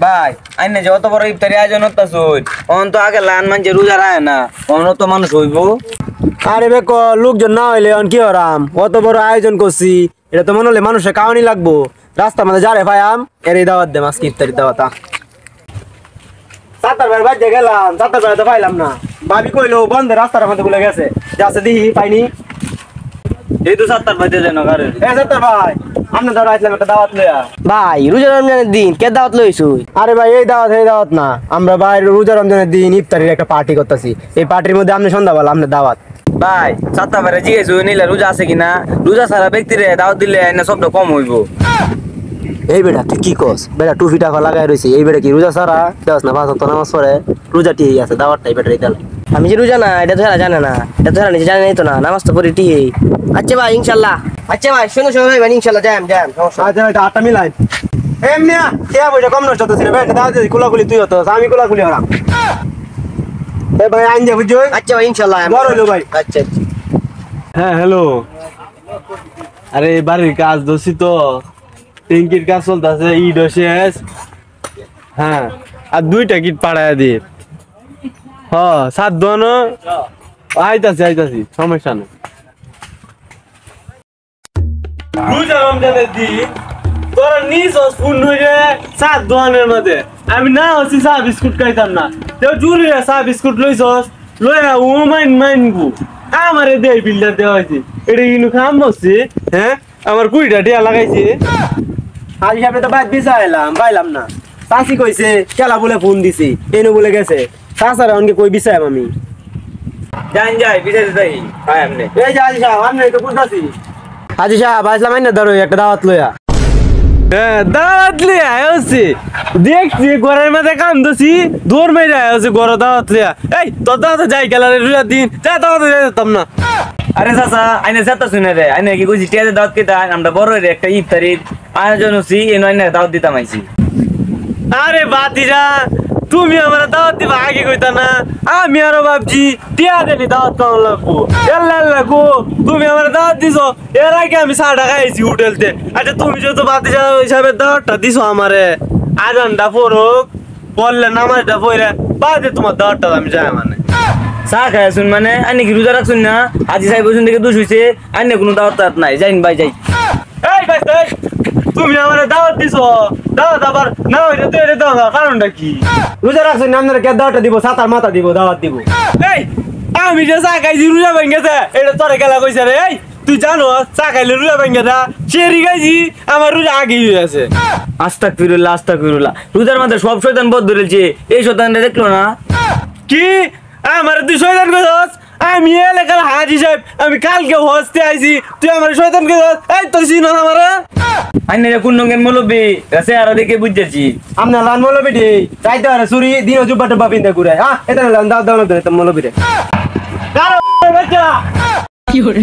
ভাই আইনে যে অত বড় ইফতারি আয়োজন হতাছুই অন তো আগে লান মানছে রোজা রায় না অন তো মানুষ হইব। আরে বেক লোকজন না হইলে অন কি হরাম, অত বড় আয়োজন করছি, এটা তো মনে হলে মানুষের কাওয়ানি লাগবো। রাস্তার মধ্যে যারে পাইয়াম এরই দাওয়াত দে, আজকে ইফতারি দাওয়াতা। সাতার বেড় বাজে গেলাম, সাতার বেড়া তো পাইলাম না। ভাবি কইলো বন্ধে রাস্তার মধ্যে বলে গেছে, যাচ্ছে দিহি পাইনি। এই তো ৭টা বাজে যেন ঘরে। সাতার ভাই আপনি ধরো আসলাম একটা দাওয়াত লইয়া। ভাই রোজা রমজানের দিন কে দাওয়াত লইছু? আরে ভাই এই দাওয়াত না, আমরা ভাই রোজা রমজানের দিন ইফতারির একটা পার্টি করতেছি। এই পার্টির মধ্যে আপনি সন্ধ্যাবেলা আপনি দাওয়াত। ভাই ৭টা বাজে জিজ্ঞেস নিলে রোজা আছে কিনা, রোজা সারা ব্যক্তিরে দাওয়াত দিলে এনে সবটা কম হইব। এই বেটা তুই কি কস? বেটা টুপি টাকা লাগাই রয়েছে, এই বেটা কি রোজা সারা দেওয়াস না? ৫ ওয়াক্ত নামাজ পড়ে, রোজা ঠিক আছে, দাওয়াতটাই বেটার দিলে। আমি যে রোজা না এটা তো হেরা জানে না, এটা তো হেরা নিজে জানে নাই তো না, নামাজ তো পড়ি ঠিক। আচ্ছা ভাই ইনশাল্লাহ, আচ্ছা ভাই শুনো শুনো ভাই ইনশাল্লাহ যাম যাম। আচ্ছা ভাই আটটা মিলাই এমনি কে বইটা কম নষ্ট হতেছিল বেটা, দাওয়াত দিই কুলাকুলি তুই হতো, আমি কুলাকুলি হলাম। এ ভাই আইন যা বুঝছো? আচ্ছা ভাই ইনশাল্লাহ বড় হইলো ভাই। আচ্ছা আচ্ছা। হ্যাঁ হ্যালো, আরে বাড়ির কাজ দোষী তো, ট্যাঙ্কির কাজ চলতেছে, ইট শেষ। হ্যাঁ আর 2টা কিট পাড়ায় দিয়ে হ 7 দোয়ানো আইতাছি সমস্যা নেই। রোজা রমজানের দিন তোরা নিজ স্পুন হয়ে 7 দোয়ানের মধ্যে আমি না হচ্ছি চা বিস্কুট খাইতাম না, তেও জুড়ে চা বিস্কুট লইছস লইয়া ও মাইনবু আমারে দেই বিল্ডার দেওয়া হয়েছে, এটা কিন্তু খাম বসছি। হ্যাঁ আমার 20টা টিয়া লাগাইছে। আজ হিসাবে তো বাইর বিচা এলাম পাইলাম না। চাষি কইছে খেলা বলে ফোন দিছি, এনে বলে গেছে চাষারা অনকে কই বিচাইম আমি। যাই যাই বিদেশে যাই ভাই আপনি। এই যে আজি সাহেব আপনি তো বুঝতাছি। আজি সাহেব আসলাম আইনা ধরো একটা দাওয়াত লইয়া। হ্যাঁ দাওয়াত লিয়া আইছি, দেখছি ঘরের মধ্যে কাম দছি দৌড় মেরে আইছি ঘর দাওয়াত লিয়া। এই তোর দাওয়াত যাই গেলারে রোজার দিন যা দাওয়াত যাইতাম না। আরে চাচা আইনে সেটা শুনে রে আইনে কি কইছি টিয়াতে দাওয়াত কেতা আমরা বড় রে একটা ইফতারির আয়োজন হচ্ছি এনে আইনে দাওয়াত দিতাম আইছি। আরে বাতিজা তুমি আমার দাওয়াত দিবা আগে কইতা না, আমি আরো ভাবছি টিয়া দেলি দাওয়াত কেমন লাগবো। লাগবো তুমি আমার দাওয়াত দিছো, এর আগে আমি 100 টাকা খাইছি হোটেলতে। আচ্ছা তুমি যেহেতু বাতিজা হিসাবে দাওয়াতটা দিছো আমারে, আজানটা পড়ুক বললে নামাজটা পড়ে বাদে তোমার দাওয়াতটা আমি যাই মানে। চা খাই শুন মানে আইনে কি রোজা রাখছুন না, আজি সাহেব বসুন থেকে দুষ হইছে আইনে কোনো দাওয়াত নাই, যাইন ভাই যাই। এই ভাই তুমি আমার দাওয়াত দিছো, দাওয়াত আবার না হইলে তো এটা দাও কারণটা কি? রোজা রাখছেন না আপনারা কে দাওয়াতটা দিব? সাতার মাথা দিব, দাওয়াত দিব। এই আমি যে চা খাইছি রোজা ভেঙেছে এটা তোরে গেলা কইছে রে। এই তুই জানো চা খাইলে রোজা ভেঙে না, সেরি খাইছি আমার রোজা আগে হয়ে আছে। আস্তাগফিরুল্লাহ রোজার মধ্যে সব শয়তান বদ ধরেছে, এই শয়তানটা দেখলো না কি আমার তুই শয়তান কইছস? আমি এলাকার হাজি সাহেব, আমি কালকে হস্তে আইছি, তুই আমার শয়তান কইছস? এই তোর চিনো না আমারে? আইনে কোন রঙের মৌলবি গাছে আরো দেখে বুঝেছি। আপনার লান মৌলবি ডি চাইতে পারে চুরি দিন জুব্বা টুব্বা পিনতে ঘুরে। হ্যাঁ এটা লান দাওয়াত দাও না মৌলবি রে। কারো বাচ্চা কি করে